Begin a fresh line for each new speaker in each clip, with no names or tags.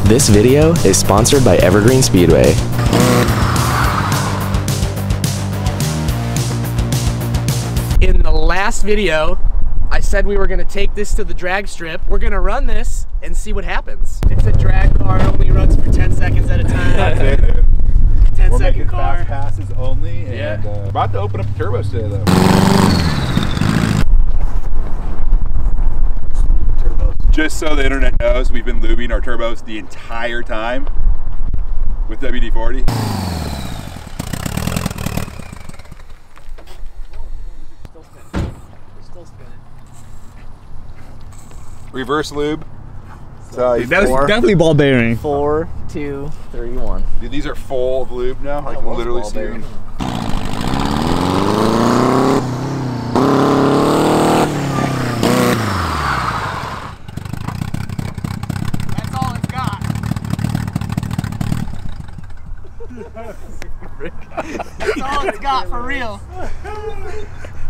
This video is sponsored by Evergreen Speedway.
In the last video, I said we were going to take this to the drag strip. We're going to run this and see what happens. It's a drag car, it only runs for 10 seconds at a time.
That's it, dude.
10-second car.
Fast passes only, and
Yeah.
we're about to open up the turbos today, though. Just so the internet knows, we've been lubing our turbos the entire time with WD-40.
Still spinning.
Reverse lube.
That was definitely ball bearing.
4, 2, 3, 1.
Dude, these are full of lube now. I can literally see them.
That's all it's got. That's all it's got, for real.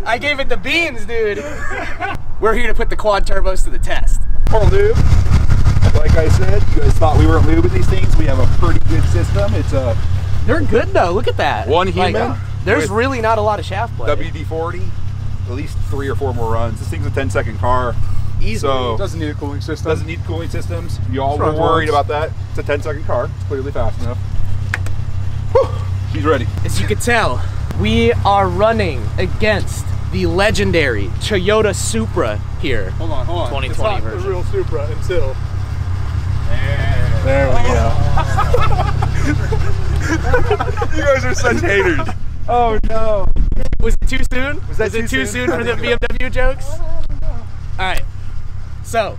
I gave it the beans, dude. We're here to put the quad turbos to the test.
More lube. Like I said, you guys thought we weren't lubing these things. We have a pretty good system. It's a
They're good though, look at that.
one human.
There's
with
really not a lot of shaft play.
WD-40, at least 3 or 4 more runs. This thing's a 10-second car.
Easily.
So
Doesn't need a cooling system.
doesn't need cooling systems. You all were
Front
worried
works.
about that. It's a 10-second car. It's clearly fast enough. Whew. She's ready.
As you can tell, we are running against the legendary Toyota Supra here.
Hold on.
2020
it's not
version.
the real Supra until. There we go.
You guys are such haters. Oh no.
Was it too soon?
Was that
it
too
too
soon?
soon for the BMW jokes? Alright, so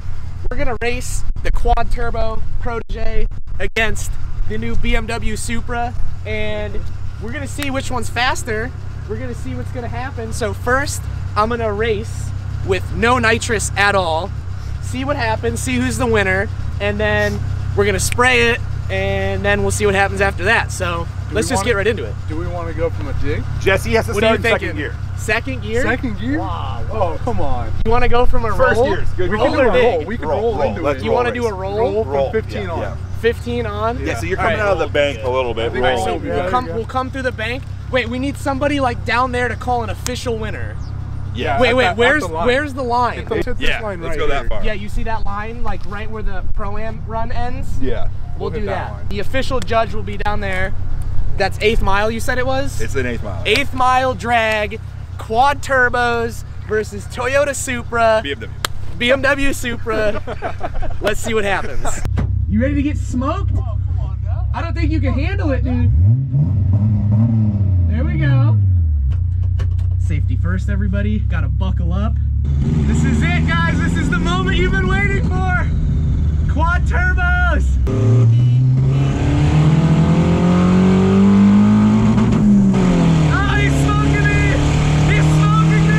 we're gonna race the quad turbo Protege against the new BMW Supra, and we're gonna see which one's faster. We're gonna see what's gonna happen. So first, I'm gonna race with no nitrous at all, see what happens, see who's the winner, and then we're gonna spray it, and then we'll see what happens after that. So let's just get right into it.
Do we want to go from a dig?
Jesse has to
What are
start
you
in
thinking?
second gear.
Second gear?
Second gear?
Wow.
Oh, come on.
You want to go from a
First
roll?
gear is good.
We
Roll
can do
or
a roll.
dig?
We can
Roll,
roll
roll.
into
Let's
it.
You want to
race.
do a roll?
Roll
Roll.
from 15 on.
Yeah.
15 on?
Yeah, so you're coming
All right.
out of the bank a little bit.
I think
Roll.
so.
We'll come through the bank. Wait, we need somebody like down there to call an official winner.
Yeah.
Wait,
at
where's
the line.
where's the line?
It's this
Yeah,
line
let's
right
go that
here.
far.
Yeah, you see that line like right where the Pro-Am run ends?
Yeah.
We'll
hit
do
that
that.
line.
The official judge will be down there. That's 8th mile, you said it was?
It's an 8th mile.
8th mile drag, quad turbos versus Toyota Supra. BMW Supra. Let's see what happens. You ready to get smoked?
Oh, come on now.
I don't think you can handle it, dude. There we go. Safety first, everybody. Gotta buckle up. This is it, guys. This is the moment you've been waiting for. Quad turbos. Oh, he's smoking me. He's smoking me.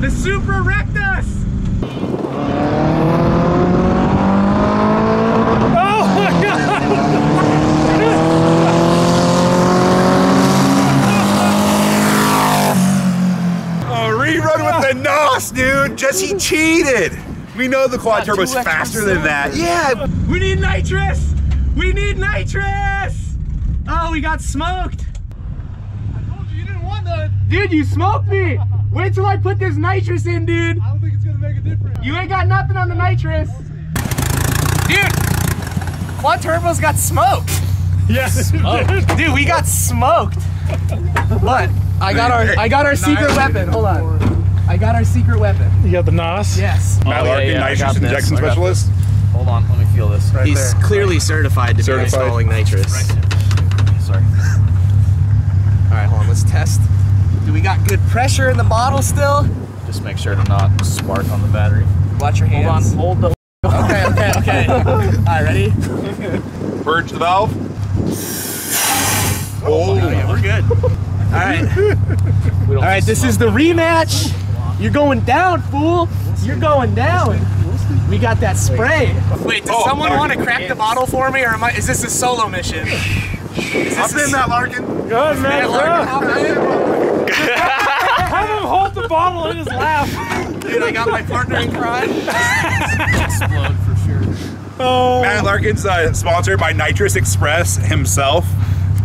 The Supra wrecked us.
Rerun with the NOS, dude. Jesse cheated. We know the quad turbo's faster than that. Yeah.
We need nitrous! We need nitrous! Oh, we got smoked.
I told you, you didn't want that.
Dude, you smoked me. Wait till I put this nitrous in, dude.
I don't think it's going to make a difference.
You ain't got nothing on the nitrous. Dude, quad turbos got smoked.
Yes.
Dude, we got smoked. But I got our secret weapon. Hold on. I got our secret weapon.
You got the NOS?
Yes.
Matt Larkin, nitrous injection specialist.
Hold on, let me feel this.
Right
He's
there.
clearly certified to be installing nitrous.
Sorry.
All right, hold on. Let's test. Do we got good pressure in the bottle still?
Just make sure to not spark on the battery.
Watch your hands.
Hold the.
Okay. All right, ready?
Purge the valve. Oh,
yeah, we're good. All right. All right, this is the rematch. You're going down, fool. You're going down. We got that spray. Wait, does someone want to crack the bottle for me, or is this a solo mission?
I'm in that, Larkin.
Good, man.
Larkin, hop in.
him hold the bottle in his lap.
Dude, I got my partner in crime.
Explode for sure.
Oh.
Matt Larkin's sponsored by Nitrous Express himself,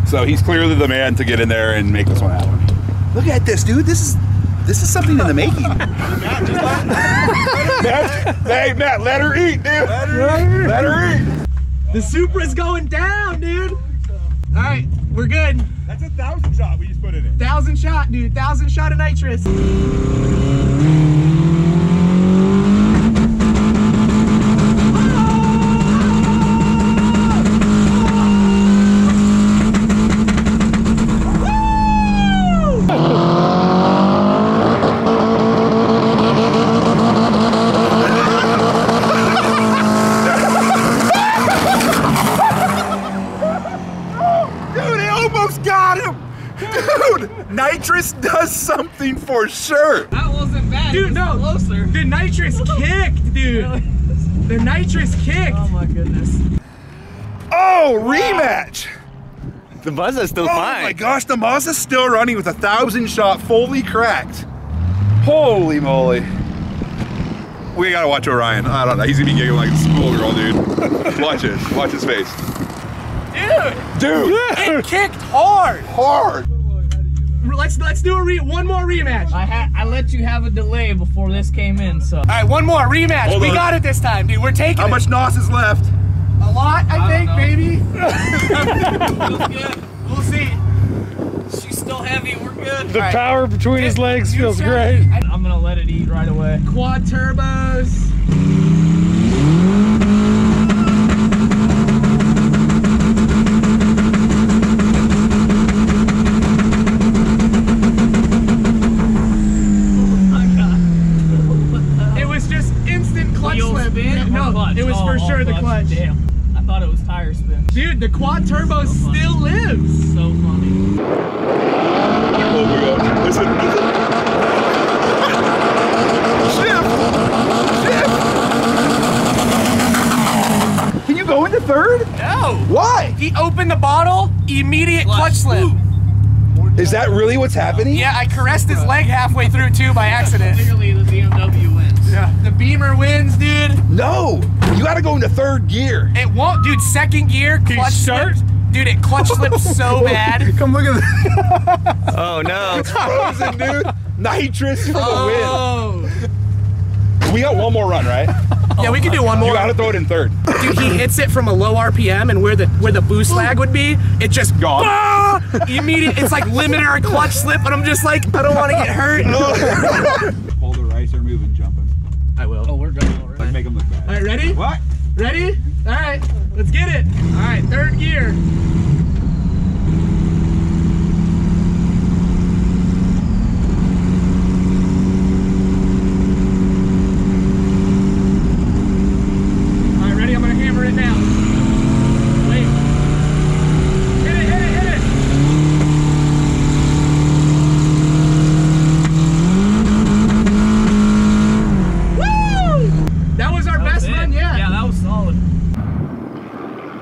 so he's clearly the man to get in there and make this one happen. Look at this, dude. This is something in the making. Hey, Matt, let her eat, dude. Let her eat.
The Supra's going down, dude. All right, we're good.
That's 1,000 shot we just put in it.
1,000 shot, dude. 1,000 shot of nitrous.
Nitrous does something for sure.
That wasn't bad.
Dude, no.
Closer.
The nitrous kicked, dude. The nitrous kicked.
Oh my goodness.
Oh, rematch.
The Mazda's still
Oh my gosh, the Mazda's still running with 1,000 shot, fully cracked. Holy moly. We gotta watch Orion. I don't know, he's gonna be giggling like a schoolgirl, dude. Watch it, watch his face. Dude,
It kicked hard.
hard.
Let's do one more rematch.
I let you have a delay before this came in, so.
All right, one more rematch.
Hold
we
on.
got it this time, dude. We're taking
How
it.
much NOS is left?
A lot, I think,
don't
maybe.
Feels good.
We'll see.
She's still heavy. We're good.
The
All right.
power between his legs
You
feels
said-
great.
I'm gonna let it eat right away.
Quad turbos. It was just instant clutch
Wheel
slip.
spin?
No,
Or clutch?
it was for sure the clutch.
Damn. I thought it was tire spin.
Dude, the quad turbo
So funny.
still lives.
So funny.
Oh my god, listen. Shift! Can you go into third?
No.
Why?
He opened the bottle, immediate clutch slip.
Is that really what's happening?
Yeah, I caressed his leg halfway through too by accident.
Clearly the BMW wins.
Yeah. The Beamer wins, dude.
No, you gotta go into third gear.
It won't, dude. Second gear,
you
clutch
start?
slipped. Dude, it clutch slipped so bad.
Come look at that.
Oh no.
Frozen, dude. Nitrous for the
Oh.
win. We got one more run, right?
Yeah, we can do one
You
more.
gotta throw it in third.
Dude, he hits it from a low RPM, and where the boost lag would be, it just
Gone.
ah! Immediate. It's like limiter and clutch slip, and I'm just like, I don't want to get hurt.
Hold the ricer, move and jump him.
I will.
Oh, we're going already.
Like make him look bad.
All right, ready?
What?
Ready? All right, let's get it. All right, third gear. All right, ready? I'm gonna hammer it now. Wait. Hit it, hit it, hit it. Woo! That was our best run yet.
Yeah, that was solid.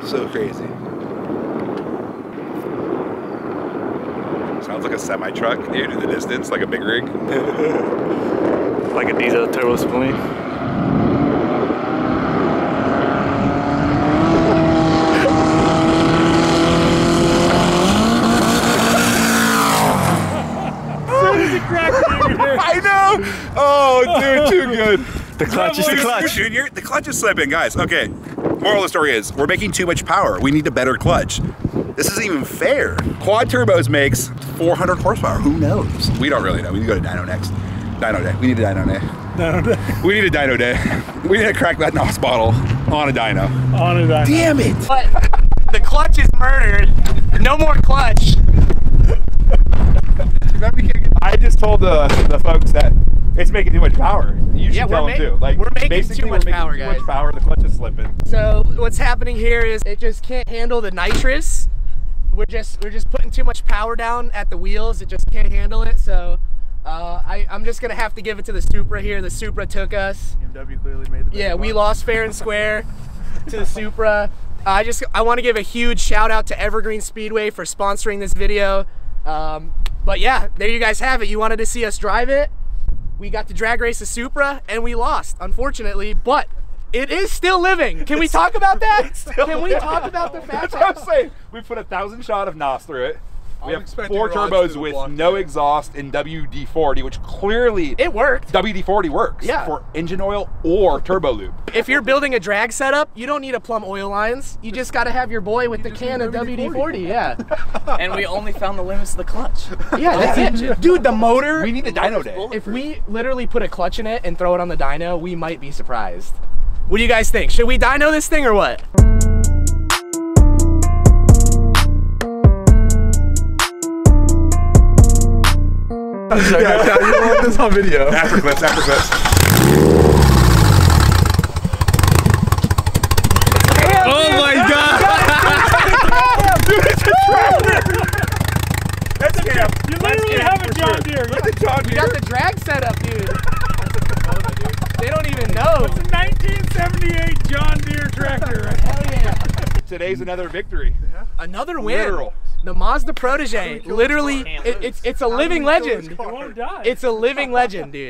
So crazy. Sounds like a semi-truck, dude, in the distance, like a big rig.
Like a diesel turbo spleen.
I know! Oh, dude, too good.
The clutch is the clutch.
Junior, the clutch is slipping, guys. Okay, moral of the story is, we're making too much power. We need a better clutch. This isn't even fair. Quad turbos makes 400 horsepower. Who knows? We don't really know. We need to go to dyno next. Dyno day. We need a dyno day. We need a dyno day. We need to crack that NOS bottle on a dyno.
On a dyno.
Damn it!
But the clutch is murdered. No more clutch.
I just told the folks that it's making too much power. You should
Yeah,
tell
we're
them too. Like,
we're making
basically,
too much
we're making
power,
too
guys.
much power. The clutch is slipping.
So what's happening here is it just can't handle the nitrous. We're just putting too much power down at the wheels. It just can't handle it. So I'm just gonna have to give it to the Supra here. The Supra took us.
BMW clearly made the
Yeah, we lost fair and square to the Supra. I want to give a huge shout out to Evergreen Speedway for sponsoring this video. But yeah, there you guys have it. You wanted to see us drive it. We got to drag race a Supra and we lost, unfortunately, but it is still living. Can we talk about that? Can we talk about the fact
That's what I'm saying. We put 1,000 shot of NOS through it. We have 4 turbos with no exhaust in WD-40, which clearly
it worked.
WD-40 works for engine oil or turbo lube.
If you're building a drag setup, you don't need to plumb oil lines. You just got to have your boy with the can of WD-40. Yeah.
And we only found the limits of the clutch.
Yeah, that's it. Dude, the motor.
We need the dyno day.
If we literally put a clutch in it and throw it on the dyno, we might be surprised. What do you guys think? Should we dyno this thing or what?
Yeah, you want this on video. After clips, after clips.
Oh my god!
Dude, it's a tractor! That's camp.
You literally have a John Deere.
Look at John Deere.
You got the drag setup, dude. They don't even know.
It's a 1978 John Deere tractor.
Hell yeah.
Today's another victory.
Another win.
Literal.
The Mazda Protege, literally, it's a living legend.
It won't die.
It's a living legend, dude.